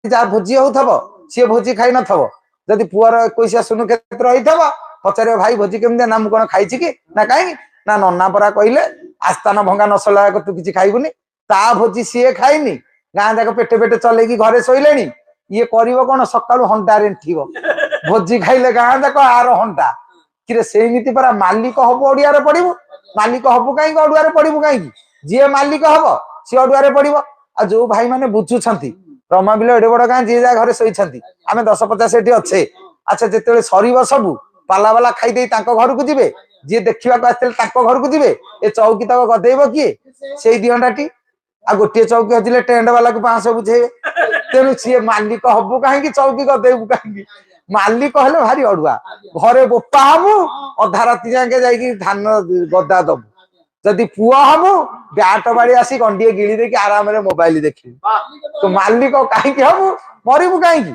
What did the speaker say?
जहाँ भोजी होथब सी भोजी खाई नथब जदि पुअर 21 सुनु क्षेत्र होइथब पचारे भाई भोजी केमती ना मुझे खाई कि ना कहीं ना नना परा कहले आस्थान भंगा नसला तू किसी खाइबुनी ता भोजी सी खाइनी गाँ जाक पेटे पेटे चलेगी घरे शोले ये कर कौन सका हंटा रेन्ठ भोजी खाइले गाँ जाक आर हंटा कि सेमती परा मालिक हब ओडिया पड़ू मालिक हबु कहीं अड़ुआ पड़ू कहीं जी मालिक हम सी अड़ुआ पड़ो आ जो भाई मैंने बुझुंट रमा बिल एडे बड़ गाँ जी जहाँ घरे शोती आम 10-50 ये अच्छे अच्छा जिते सर सबू पाला बाला खाई घर को जी जी देखा आसते घर को जी ए चौकी तक गदेब किए से दिहटाटी आ गोटे चौकी हजले टेंट वाला को 500 बुझे तेणु सी मालिक हबु कहीं चौकी गदेबू कहीं मालिक हेले भारी अड़ुआ घरे बोपा हबु अधा राति जाके जाकि धान गदा दबु जदि पुआ हबु बैट बाड़ी आसी गंडिए गिली देकी आराम मोबाइल देखी तो मालिक कहीं हबु मरबू कहीं